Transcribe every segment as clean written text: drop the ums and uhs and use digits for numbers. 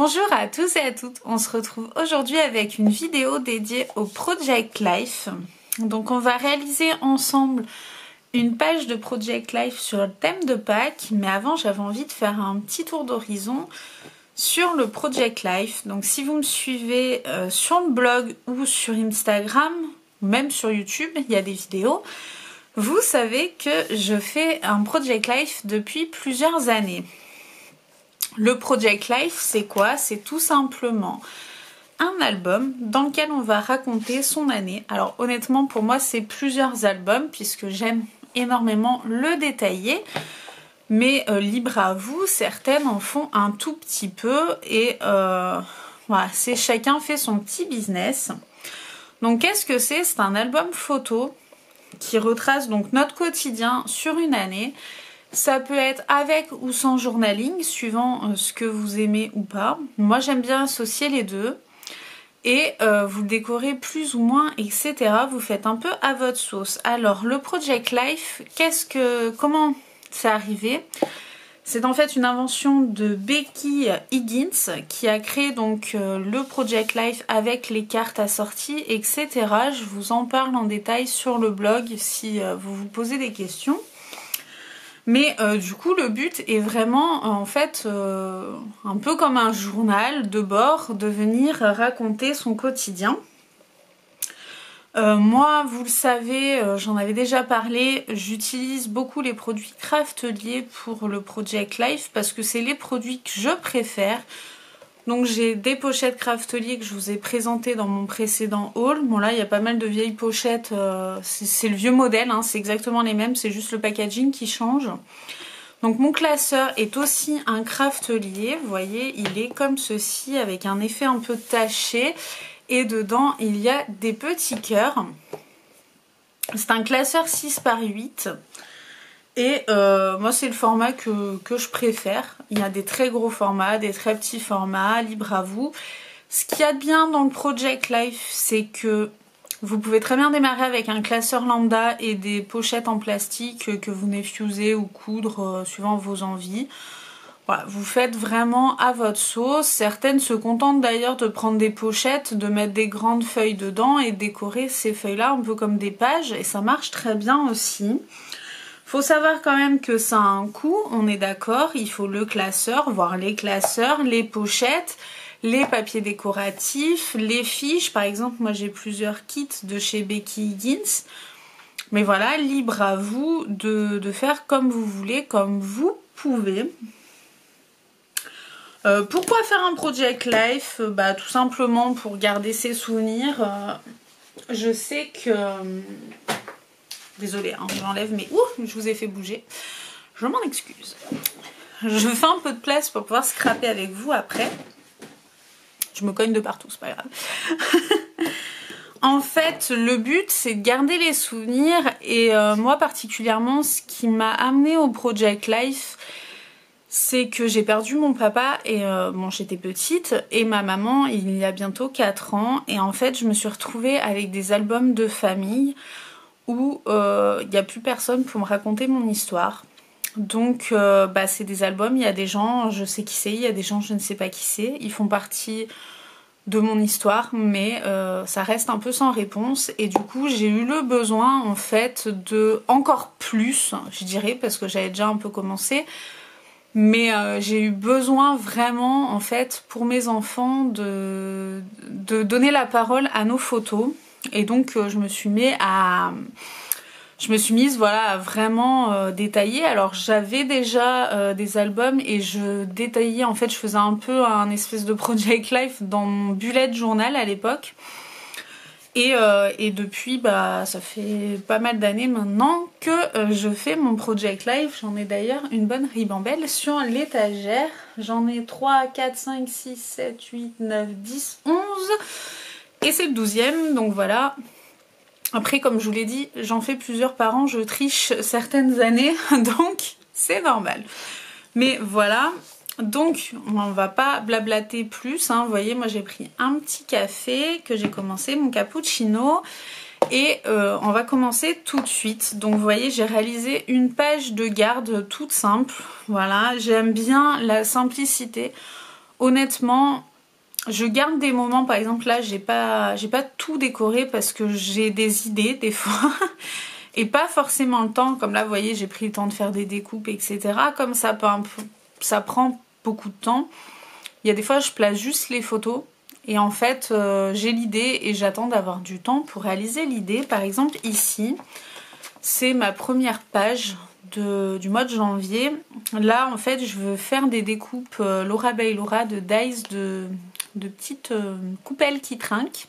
Bonjour à tous et à toutes, on se retrouve aujourd'hui avec une vidéo dédiée au Project Life. Donc on va réaliser ensemble une page de Project Life sur le thème de Pâques, mais avant j'avais envie de faire un petit tour d'horizon sur le Project Life. Donc si vous me suivez sur le blog ou sur Instagram, ou même sur YouTube, il y a des vidéos, vous savez que je fais un Project Life depuis plusieurs années. Le Project Life, c'est quoi? C'est tout simplement un album dans lequel on va raconter son année. Alors honnêtement, pour moi, c'est plusieurs albums puisque j'aime énormément le détailler. Mais libre à vous, certaines en font un tout petit peu et voilà, c'est chacun fait son petit business. Donc qu'est-ce que c'est? C'est un album photo qui retrace donc notre quotidien sur une année. Ça peut être avec ou sans journaling, suivant ce que vous aimez ou pas. Moi, j'aime bien associer les deux. Et vous le décorez plus ou moins, etc. Vous faites un peu à votre sauce. Alors, le Project Life, comment c'est arrivé? C'est en fait une invention de Becky Higgins qui a créé donc le Project Life avec les cartes assorties, etc. Je vous en parle en détail sur le blog si vous vous posez des questions. Mais du coup le but est vraiment en fait un peu comme un journal de bord, de venir raconter son quotidien. Moi vous le savez, j'en avais déjà parlé, j'utilise beaucoup les produits Craftelier pour le Project Life parce que c'est les produits que je préfère. Donc j'ai des pochettes Craftelier que je vous ai présentées dans mon précédent haul. Bon là il y a pas mal de vieilles pochettes, c'est le vieux modèle, hein, c'est exactement les mêmes, c'est juste le packaging qui change. Donc mon classeur est aussi un Craftelier, vous voyez il est comme ceci avec un effet un peu taché et dedans il y a des petits cœurs. C'est un classeur 6x8. Et moi c'est le format que je préfère. Il y a des très gros formats, des très petits formats, libre à vous. Ce qu'il y a de bien dans le Project Life, c'est que vous pouvez très bien démarrer avec un classeur lambda et des pochettes en plastique que vous venez fuser ou coudre suivant vos envies. Voilà, vous faites vraiment à votre sauce. Certaines se contentent d'ailleurs de prendre des pochettes, de mettre des grandes feuilles dedans et de décorer ces feuilles-là un peu comme des pages. Et ça marche très bien aussi. Faut savoir quand même que ça a un coût, on est d'accord, il faut le classeur, voire les classeurs, les pochettes, les papiers décoratifs, les fiches. Par exemple, moi j'ai plusieurs kits de chez Becky Higgins. Mais voilà, libre à vous de faire comme vous voulez, comme vous pouvez. Pourquoi faire un Project Life? Tout simplement pour garder ses souvenirs. Je sais que... Désolée, hein, j'enlève mais je vous ai fait bouger. Je m'en excuse. Je fais un peu de place pour pouvoir scraper avec vous après. Je me cogne de partout, c'est pas grave. En fait, le but, c'est de garder les souvenirs. Et moi, particulièrement, ce qui m'a amené au Project Life, c'est que j'ai perdu mon papa et bon, j'étais petite. Et ma maman, il y a bientôt 4 ans. Et en fait, je me suis retrouvée avec des albums de famille où il n'y a plus personne pour me raconter mon histoire. Donc c'est des albums, il y a des gens, je sais qui c'est, il y a des gens, je ne sais pas qui c'est. Ils font partie de mon histoire, mais ça reste un peu sans réponse. Et du coup, j'ai eu le besoin, en fait, de encore plus, je dirais, parce que j'avais déjà un peu commencé. Mais j'ai eu besoin vraiment, en fait, pour mes enfants, de donner la parole à nos photos. Et donc je me suis mise voilà, à vraiment détailler. Alors j'avais déjà des albums et je détaillais, en fait je faisais un peu un espèce de Project Life dans mon bullet journal à l'époque. Et depuis ça fait pas mal d'années maintenant que je fais mon Project Life. J'en ai d'ailleurs une bonne ribambelle sur l'étagère. J'en ai 3, 4, 5, 6, 7, 8, 9, 10, 11... Et c'est le 12e, donc voilà. Après, comme je vous l'ai dit, j'en fais plusieurs par an, je triche certaines années, donc c'est normal. Mais voilà, donc on va pas blablater plus, hein. Vous voyez, moi j'ai pris un petit café que j'ai commencé, mon cappuccino. Et on va commencer tout de suite. Donc vous voyez, j'ai réalisé une page de garde toute simple. Voilà, j'aime bien la simplicité. honnêtement, je garde des moments, par exemple là j'ai pas tout décoré parce que j'ai des idées des fois et pas forcément le temps, comme là vous voyez j'ai pris le temps de faire des découpes etc. Comme ça, ça prend beaucoup de temps, il y a des fois je place juste les photos et en fait j'ai l'idée et j'attends d'avoir du temps pour réaliser l'idée. Par exemple ici c'est ma première page du mois de janvier. Là en fait je veux faire des découpes Laura by Laura de dies de petites coupelles qui trinquent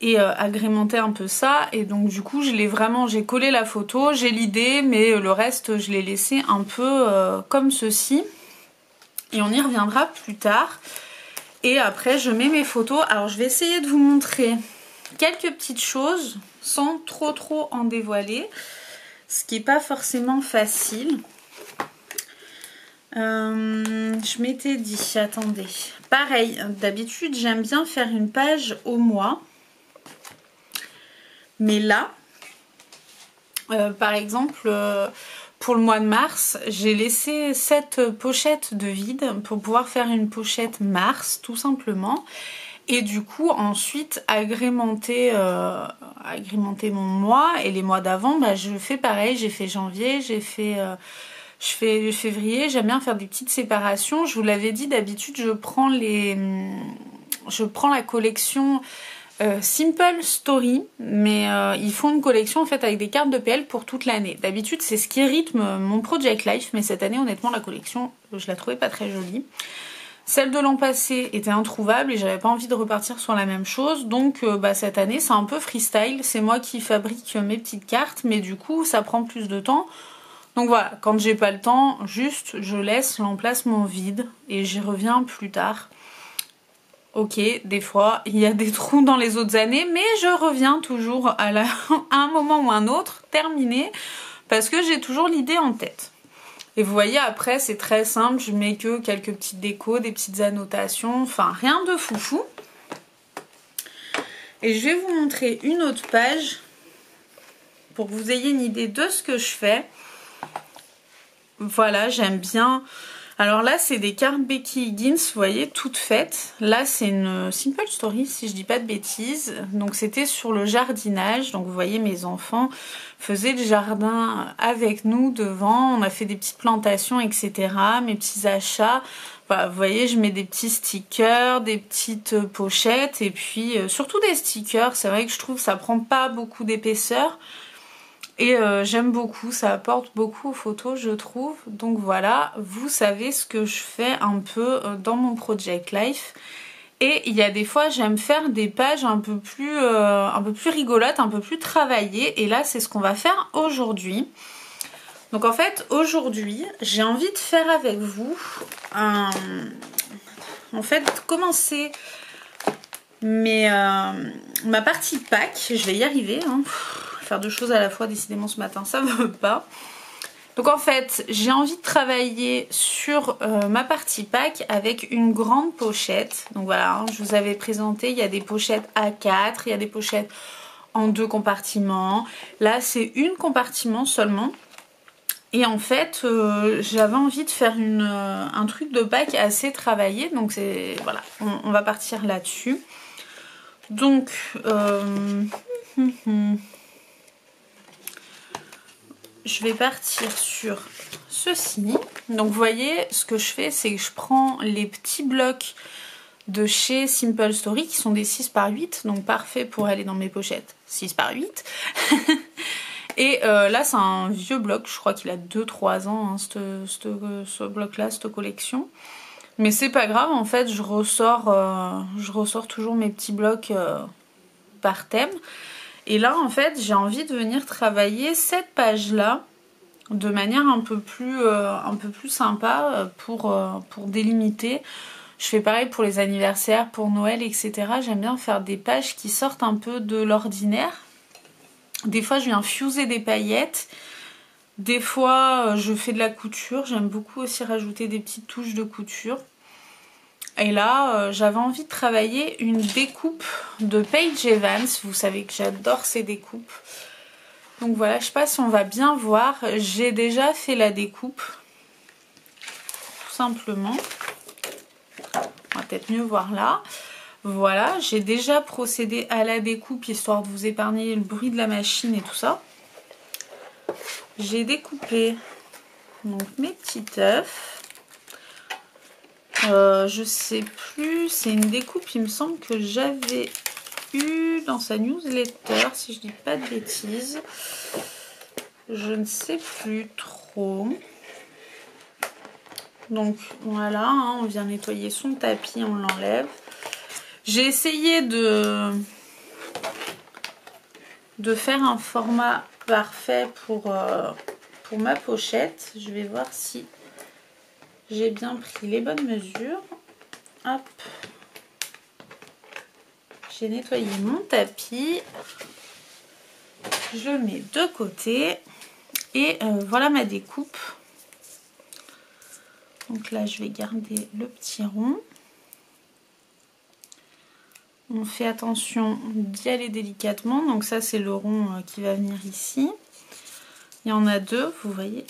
et agrémenter un peu ça. Et donc du coup j'ai collé la photo, j'ai l'idée, mais le reste je l'ai laissé un peu comme ceci et on y reviendra plus tard. Et après je mets mes photos. Alors je vais essayer de vous montrer quelques petites choses sans trop en dévoiler, ce qui n'est pas forcément facile. Je m'étais dit, attendez, pareil, d'habitude j'aime bien faire une page au mois, mais là par exemple pour le mois de mars j'ai laissé cette pochette de vide pour pouvoir faire une pochette mars tout simplement, et du coup ensuite agrémenter mon mois. Et les mois d'avant bah, je fais pareil, j'ai fait janvier, j'ai fait je fais février. J'aime bien faire des petites séparations. Je vous l'avais dit, d'habitude je prends la collection Simple Story, mais ils font une collection en fait avec des cartes de PL pour toute l'année. D'habitude c'est ce qui rythme mon Project Life, mais cette année honnêtement la collection je la trouvais pas très jolie. Celle de l'an passé était introuvable et j'avais pas envie de repartir sur la même chose, donc bah, cette année c'est un peu freestyle. C'est moi qui fabrique mes petites cartes, mais du coup ça prend plus de temps. Donc voilà, quand j'ai pas le temps, juste je laisse l'emplacement vide et j'y reviens plus tard. Ok, des fois il y a des trous dans les autres années, mais je reviens toujours à un moment ou un autre, terminé, parce que j'ai toujours l'idée en tête. Et vous voyez après c'est très simple, je mets que quelques petites décos, des petites annotations, enfin rien de foufou. Et je vais vous montrer une autre page pour que vous ayez une idée de ce que je fais. Voilà, j'aime bien. Alors là c'est des cartes Becky Higgins, vous voyez, toutes faites. Là c'est une Simple Story si je dis pas de bêtises. Donc c'était sur le jardinage. Donc vous voyez mes enfants faisaient le jardin avec nous devant. On a fait des petites plantations etc. Mes petits achats. Voilà, vous voyez je mets des petits stickers, des petites pochettes et puis surtout des stickers. C'est vrai que je trouve que ça prend pas beaucoup d'épaisseur. Et j'aime beaucoup, ça apporte beaucoup aux photos je trouve. Donc voilà, vous savez ce que je fais un peu dans mon Project Life. Et il y a des fois j'aime faire des pages un peu plus rigolotes, un peu plus travaillées. Et là c'est ce qu'on va faire aujourd'hui. Donc en fait aujourd'hui j'ai envie de faire avec vous en fait commencer ma partie pack. Je vais y arriver hein. Faire deux choses à la fois, décidément ce matin ça veut pas. Donc en fait j'ai envie de travailler sur ma partie pack avec une grande pochette. Donc voilà hein, je vous avais présenté, il y a des pochettes A4, il y a des pochettes en 2 compartiments. Là c'est une compartiment seulement. Et en fait j'avais envie de faire un truc de pack assez travaillé. Donc c'est voilà, on va partir là-dessus. Donc je vais partir sur ceci. Donc vous voyez ce que je fais c'est que je prends les petits blocs de chez Simple Story qui sont des 6 par 8, donc parfait pour aller dans mes pochettes 6 par 8. Et là c'est un vieux bloc, je crois qu'il a 2-3 ans hein, ce bloc là, cette collection. Mais c'est pas grave en fait, je ressors toujours mes petits blocs par thème. Et là en fait j'ai envie de venir travailler cette page là de manière un peu plus sympa pour délimiter. Je fais pareil pour les anniversaires, pour Noël etc. J'aime bien faire des pages qui sortent un peu de l'ordinaire. Des fois je viens fuser des paillettes, des fois je fais de la couture. J'aime beaucoup aussi rajouter des petites touches de couture. Et là, j'avais envie de travailler une découpe de Paige Evans. Vous savez que j'adore ces découpes. Donc voilà, je sais pas si on va bien voir. J'ai déjà fait la découpe. Tout simplement. peut-être mieux voir là. Voilà, j'ai déjà procédé à la découpe histoire de vous épargner le bruit de la machine et tout ça. J'ai découpé donc mes petits œufs. Je sais plus, c'est une découpe, il me semble que j'avais eu dans sa newsletter, si je dis pas de bêtises. Je ne sais plus trop. Donc voilà, hein, on vient nettoyer son tapis, on l'enlève. J'ai essayé de faire un format parfait pour ma pochette. Je vais voir si j'ai bien pris les bonnes mesures. Hop. J'ai nettoyé mon tapis. Je le mets de côté. Et voilà ma découpe. Donc là, je vais garder le petit rond. On fait attention d'y aller délicatement. Donc ça, c'est le rond qui va venir ici. Il y en a deux, vous voyez.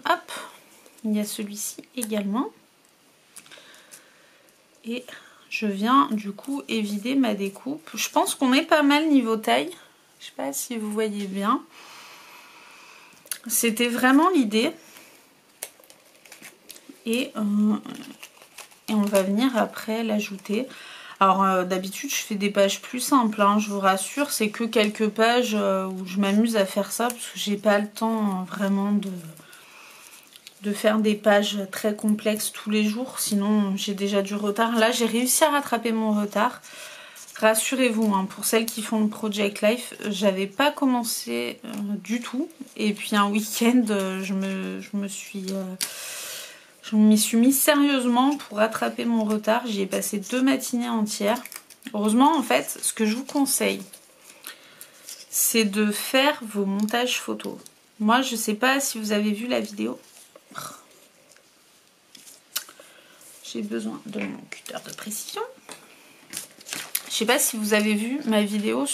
Hop, il y a celui-ci également. Et je viens du coup évider ma découpe. Je pense qu'on est pas mal niveau taille. Je sais pas si vous voyez bien. C'était vraiment l'idée. Et on va venir après l'ajouter. Alors d'habitude je fais des pages plus simples, hein, je vous rassure, c'est que quelques pages où je m'amuse à faire ça parce que j'ai pas le temps vraiment de faire des pages très complexes tous les jours, sinon j'ai déjà du retard. Là j'ai réussi à rattraper mon retard. Rassurez-vous, hein, pour celles qui font le Project Life, j'avais pas commencé du tout. Et puis un week-end, je m'y suis mise sérieusement pour rattraper mon retard. J'y ai passé 2 matinées entières. Heureusement, en fait, ce que je vous conseille, c'est de faire vos montages photos. Moi, je sais pas si vous avez vu la vidéo. J'ai besoin de mon cutter de précision. Je sais pas si vous avez vu ma vidéo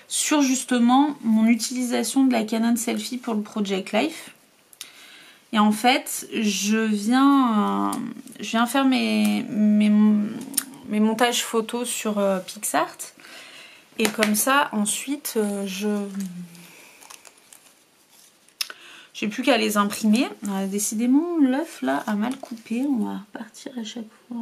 sur justement mon utilisation de la Canon Selphy pour le Project Life. Et en fait, je viens faire mes montages photos sur PixArt. Et comme ça, ensuite, j'ai plus qu'à les imprimer. Décidément, l'œuf là a mal coupé. On va repartir à chaque fois.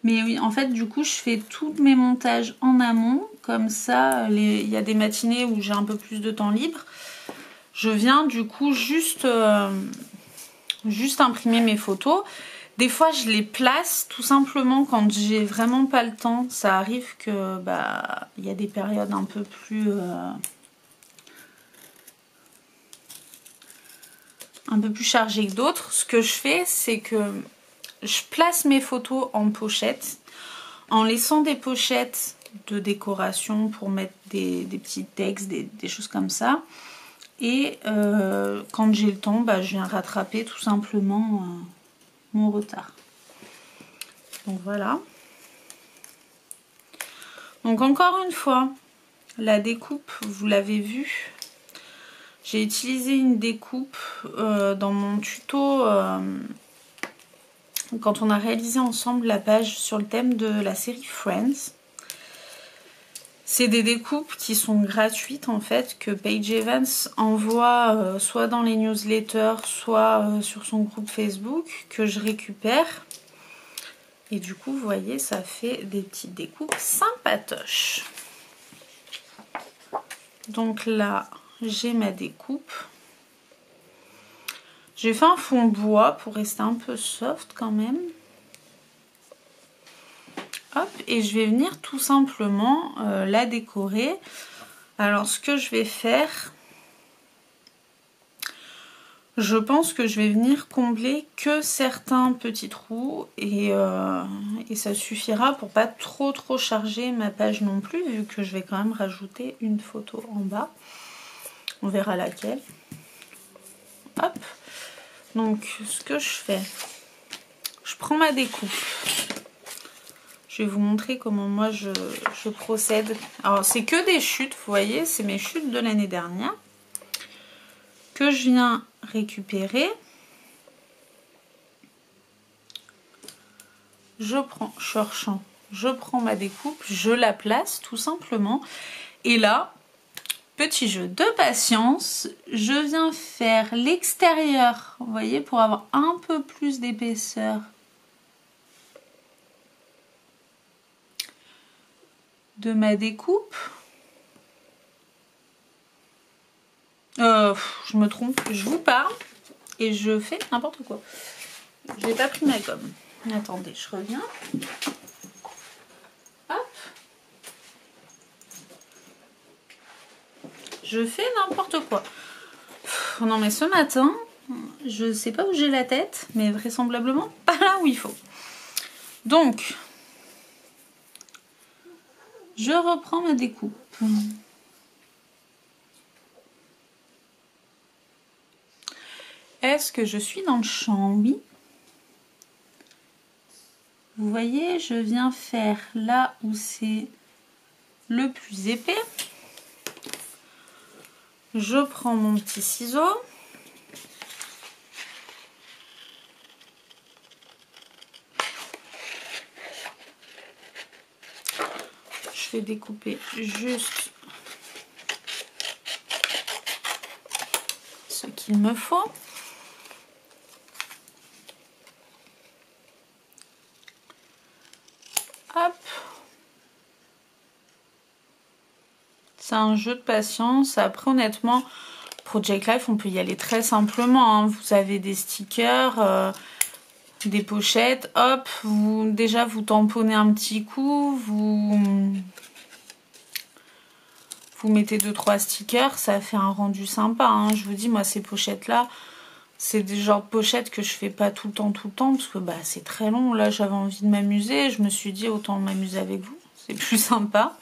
Mais oui, en fait, du coup, je fais tous mes montages en amont. Comme ça, il y a des matinées où j'ai un peu plus de temps libre. Je viens, du coup, juste imprimer mes photos. Des fois, je les place tout simplement quand j'ai vraiment pas le temps. Ça arrive que, il y a des périodes un peu plus chargées que d'autres. Ce que je fais, c'est que je place mes photos en pochette, en laissant des pochettes de décoration pour mettre des petits textes, des choses comme ça. Et quand j'ai le temps, je viens rattraper tout simplement mon retard. Donc voilà. Donc encore une fois, la découpe, vous l'avez vu. J'ai utilisé une découpe dans mon tuto quand on a réalisé ensemble la page sur le thème de la série Friends. C'est des découpes qui sont gratuites en fait, que Paige Evans envoie soit dans les newsletters, soit sur son groupe Facebook, que je récupère. Et du coup, vous voyez, ça fait des petites découpes sympatoches. Donc là, j'ai ma découpe. J'ai fait un fond bois pour rester un peu soft quand même. Hop, et je vais venir tout simplement la décorer. Alors ce que je vais faire, je pense que je vais venir combler que certains petits trous et ça suffira pour pas trop charger ma page non plus, vu que je vais quand même rajouter une photo en bas. On verra laquelle. Hop. Donc ce que je fais, je prends ma découpe. Je vais vous montrer comment moi je procède. Alors c'est que des chutes, vous voyez, c'est mes chutes de l'année dernière que je viens récupérer. Je prends Shortchamp, je prends ma découpe, je la place tout simplement. Et là, petit jeu de patience, je viens faire l'extérieur, vous voyez, pour avoir un peu plus d'épaisseur de ma découpe. Je me trompe, je vous parle et je fais n'importe quoi. J'ai pas pris ma gomme. Attendez, je reviens. Hop. Je fais n'importe quoi. Non mais ce matin, je sais pas où j'ai la tête, mais vraisemblablement pas là où il faut. Donc, je reprends ma découpe. Est-ce que je suis dans le champ? Oui. Vous voyez, je viens faire là où c'est le plus épais. Je prends mon petit ciseau. Je vais découper juste ce qu'il me faut. Hop. C'est un jeu de patience. Après, honnêtement, Project Life, on peut y aller très simplement. Hein. Vous avez des stickers, des pochettes. Hop, déjà, vous tamponnez un petit coup. Vous mettez 2-3 stickers. Ça fait un rendu sympa. Hein. Je vous dis, moi, ces pochettes-là, c'est des genres de pochettes que je fais pas tout le temps. Parce que c'est très long. Là, j'avais envie de m'amuser. Je me suis dit, autant m'amuser avec vous. C'est plus sympa.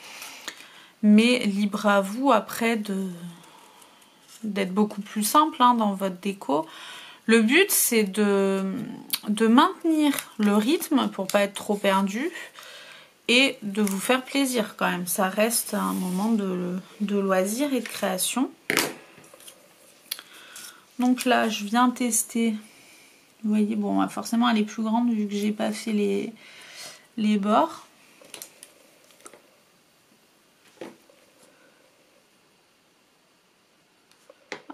Mais libre à vous après d'être beaucoup plus simple hein, dans votre déco. Le but c'est de maintenir le rythme pour pas être trop perdu et de vous faire plaisir quand même. Ça reste un moment de loisir et de création. Donc là je viens tester. Vous voyez, bon forcément elle est plus grande vu que j'ai pas fait les bords.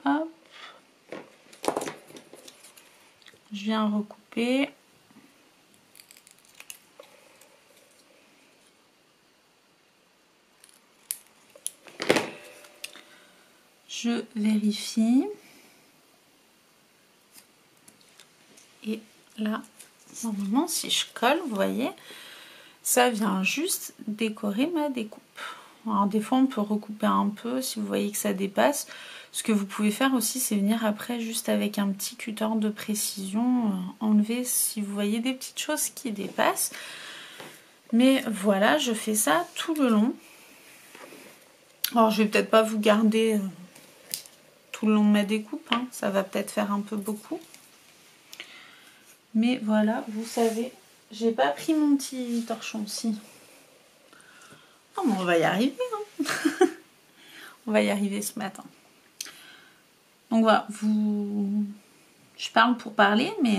Hop. Je viens recouper. Je vérifie. Et là, normalement, si je colle, vous voyez, ça vient juste décorer ma découpe. Alors des fois, on peut recouper un peu si vous voyez que ça dépasse. Ce que vous pouvez faire aussi, c'est venir après juste avec un petit cutter de précision, enlever si vous voyez des petites choses qui dépassent. Mais voilà, je fais ça tout le long. Alors je vais peut-être pas vous garder tout le long de ma découpe, hein. Ça va peut-être faire un peu beaucoup. Mais voilà, vous savez, j'ai pas pris mon petit torchon si. Oh, mais on va y arriver, hein. On va y arriver ce matin. Donc voilà, je parle pour parler, mais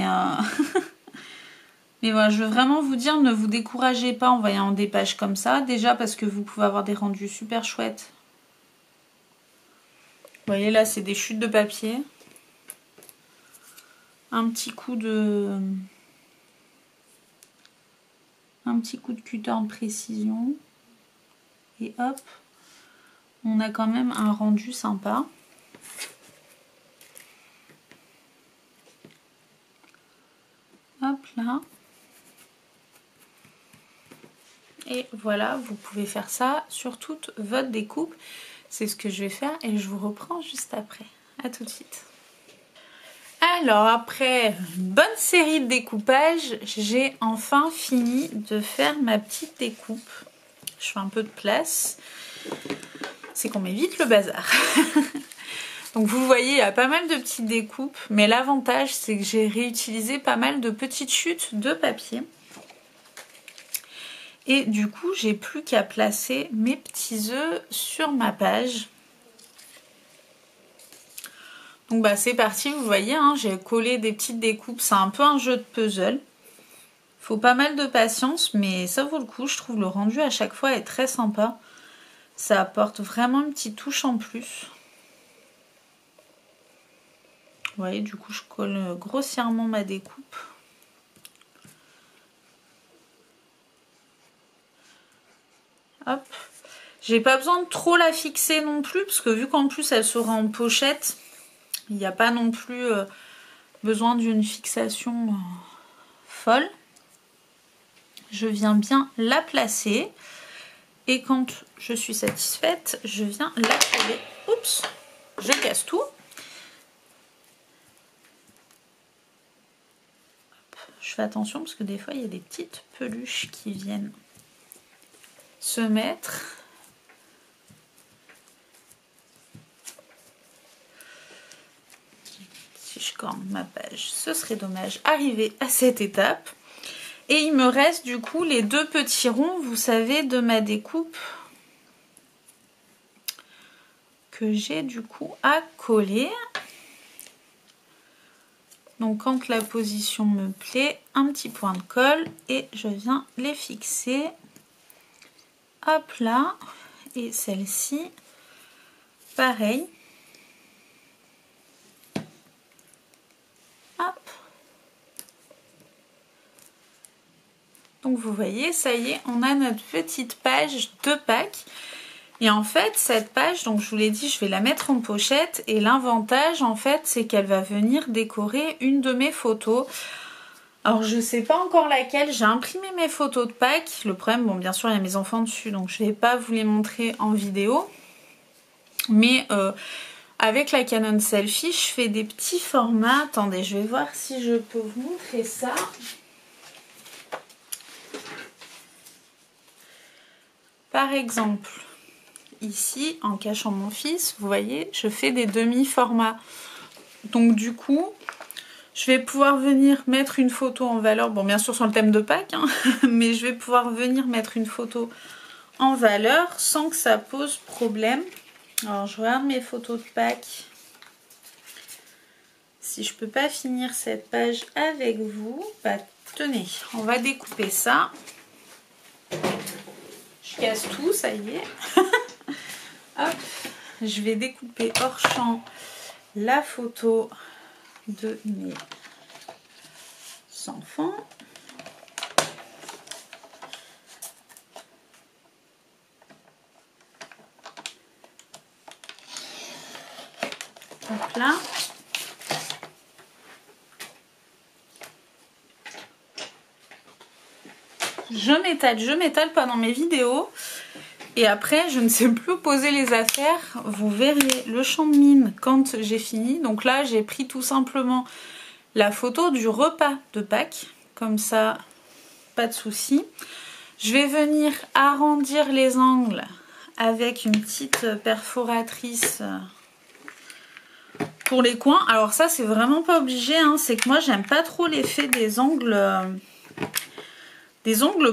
mais voilà, je veux vraiment vous dire, ne vous découragez pas en voyant des pages comme ça. Déjà parce que vous pouvez avoir des rendus super chouettes. Vous voyez là, c'est des chutes de papier. Un petit coup de cutter de précision. Et hop, on a quand même un rendu sympa. Hop là. Et voilà, vous pouvez faire ça sur toute votre découpe. C'est ce que je vais faire et je vous reprends juste après. À tout de suite. Alors après une bonne série de découpages, j'ai enfin fini de faire ma petite découpe. Je fais un peu de place. C'est qu'on m'évite le bazar. Donc vous voyez, il y a pas mal de petites découpes, mais l'avantage c'est que j'ai réutilisé pas mal de petites chutes de papier. Et du coup, j'ai plus qu'à placer mes petits œufs sur ma page. Donc bah c'est parti, vous voyez, hein, j'ai collé des petites découpes, c'est un peu un jeu de puzzle. Faut pas mal de patience, mais ça vaut le coup, je trouve le rendu à chaque fois est très sympa. Ça apporte vraiment une petite touche en plus. Vous voyez, du coup je colle grossièrement ma découpe. Hop. J'ai pas besoin de trop la fixer non plus, parce que vu qu'en plus elle sera en pochette, il n'y a pas non plus besoin d'une fixation folle. Je viens bien la placer. Et quand je suis satisfaite, je viens la coller. Oups, je casse tout. Hop, je fais attention parce que des fois, il y a des petites peluches qui viennent se mettre. Si je corne ma page, ce serait dommage. Arriver à cette étape. Et il me reste du coup les deux petits ronds, vous savez, de ma découpe que j'ai du coup à coller. Donc quand la position me plaît, un petit point de colle et je viens les fixer. Hop là. Et celle-ci, pareil. Hop. Donc vous voyez, ça y est, on a notre petite page de Pâques. Et en fait, cette page, donc je vous l'ai dit, je vais la mettre en pochette. Et l'avantage, en fait, c'est qu'elle va venir décorer une de mes photos. Alors, je ne sais pas encore laquelle. J'ai imprimé mes photos de Pâques. Le problème, bon, bien sûr, il y a mes enfants dessus, donc je ne vais pas vous les montrer en vidéo. Mais avec la Canon Selfie, je fais des petits formats. Attendez, je vais voir si je peux vous montrer ça. Par exemple, ici, en cachant mon fils, vous voyez, je fais des demi-formats. Donc du coup, je vais pouvoir venir mettre une photo en valeur, bon bien sûr sur le thème de Pâques, hein, mais je vais pouvoir venir mettre une photo en valeur sans que ça pose problème. Alors je regarde mes photos de Pâques. Si je peux pas finir cette page avec vous, bah tenez, on va découper ça. Je casse tout, ça y est. Hop, je vais découper hors champ la photo de mes enfants. Hop là. Je m'étale pendant mes vidéos. Et après, je ne sais plus où poser les affaires. Vous verriez le champ de mine quand j'ai fini. Donc là, j'ai pris tout simplement la photo du repas de Pâques. Comme ça, pas de souci. Je vais venir arrondir les angles avec une petite perforatrice pour les coins. Alors ça, c'est vraiment pas obligé, hein. C'est que moi, j'aime pas trop l'effet des ongles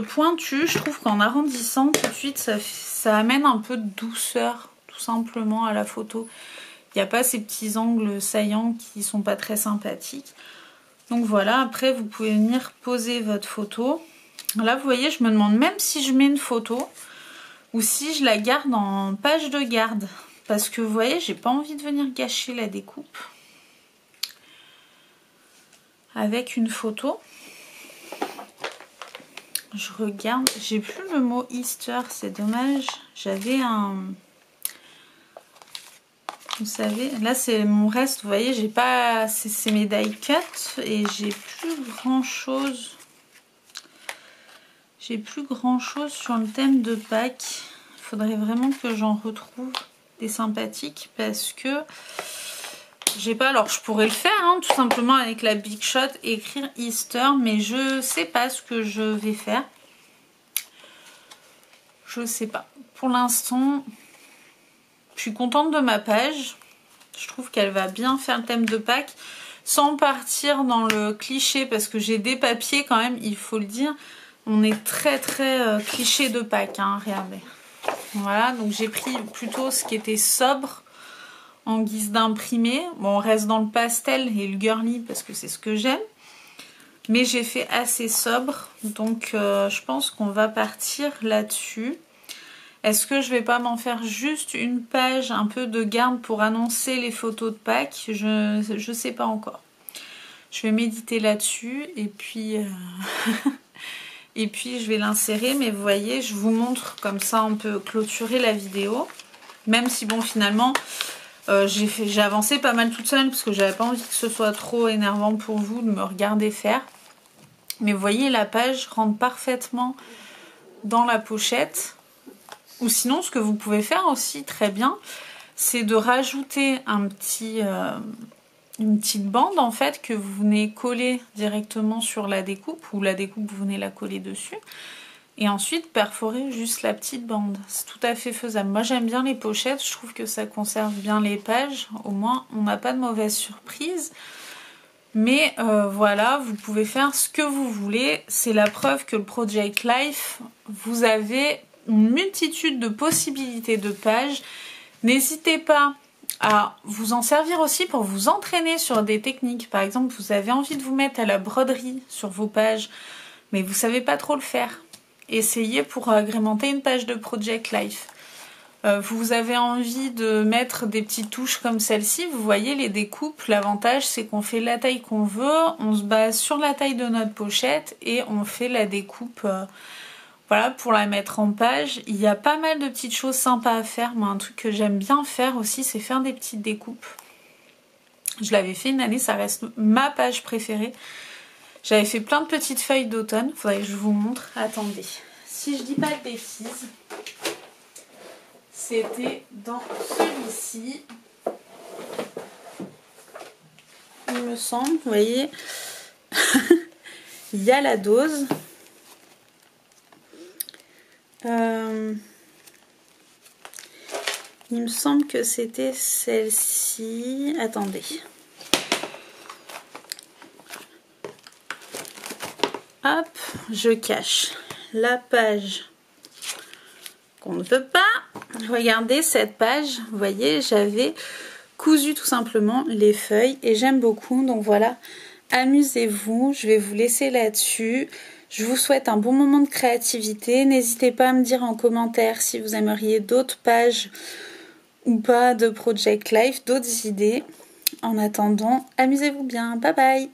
pointus. Je trouve qu'en arrondissant tout de suite, ça amène un peu de douceur, tout simplement, à la photo. Il n'y a pas ces petits angles saillants qui sont pas très sympathiques. Donc voilà, après, vous pouvez venir poser votre photo. Là, vous voyez, je me demande même si je mets une photo ou si je la garde en page de garde. Parce que vous voyez, j'ai pas envie de venir gâcher la découpe avec une photo. Je regarde, j'ai plus le mot Easter, c'est dommage. J'avais un... Vous savez, là c'est mon reste, vous voyez, j'ai pas... C'est mes die cut et j'ai plus grand chose. J'ai plus grand chose sur le thème de Pâques. Il faudrait vraiment que j'en retrouve des sympathiques parce que j'ai pas. Alors je pourrais le faire, hein, tout simplement avec la Big Shot, écrire Easter, mais je sais pas ce que je vais faire. Je sais pas. Pour l'instant, je suis contente de ma page. Je trouve qu'elle va bien faire le thème de Pâques sans partir dans le cliché parce que j'ai des papiers quand même, il faut le dire. On est très cliché de Pâques, hein, regardez. Voilà, donc j'ai pris plutôt ce qui était sobre en guise d'imprimé. Bon, on reste dans le pastel et le girly parce que c'est ce que j'aime. Mais j'ai fait assez sobre, donc je pense qu'on va partir là-dessus. Est-ce que je vais pas m'en faire juste une page un peu de garde pour annoncer les photos de Pâques? Je sais pas encore. Je vais méditer là-dessus et puis et puis je vais l'insérer. Mais vous voyez, je vous montre comme ça on peut clôturer la vidéo. Même si bon finalement j'ai avancé pas mal toute seule parce que j'avais pas envie que ce soit trop énervant pour vous de me regarder faire. Mais vous voyez, la page rentre parfaitement dans la pochette. Ou sinon, ce que vous pouvez faire aussi très bien, c'est de rajouter une petite bande en fait que vous venez coller directement sur la découpe, ou la découpe vous venez la coller dessus. Et ensuite perforer juste la petite bande. C'est tout à fait faisable. Moi j'aime bien les pochettes, je trouve que ça conserve bien les pages. Au moins on n'a pas de mauvaise surprise. Mais voilà, vous pouvez faire ce que vous voulez. C'est la preuve que le Project Life, vous avez une multitude de possibilités de pages. N'hésitez pas à vous en servir aussi pour vous entraîner sur des techniques. Par exemple, vous avez envie de vous mettre à la broderie sur vos pages, mais vous savez pas trop le faire. Essayez pour agrémenter une page de Project Life. Vous avez envie de mettre des petites touches comme celle-ci, vous voyez les découpes, l'avantage c'est qu'on fait la taille qu'on veut, on se base sur la taille de notre pochette et on fait la découpe voilà, pour la mettre en page. Il y a pas mal de petites choses sympas à faire. Moi un truc que j'aime bien faire aussi c'est faire des petites découpes. Je l'avais fait une année, ça reste ma page préférée. J'avais fait plein de petites feuilles d'automne, faudrait que je vous montre. Attendez, si je dis pas de bêtises... C'était dans celui-ci, il me semble, vous voyez, il y a la dose. Il me semble que c'était celle-ci. Attendez. Hop, je cache la page qu'on ne veut pas. Regardez cette page, vous voyez, j'avais cousu tout simplement les feuilles et j'aime beaucoup. Donc voilà, amusez-vous, je vais vous laisser là-dessus. Je vous souhaite un bon moment de créativité. N'hésitez pas à me dire en commentaire si vous aimeriez d'autres pages ou pas de Project Life, d'autres idées. En attendant, amusez-vous bien. Bye bye!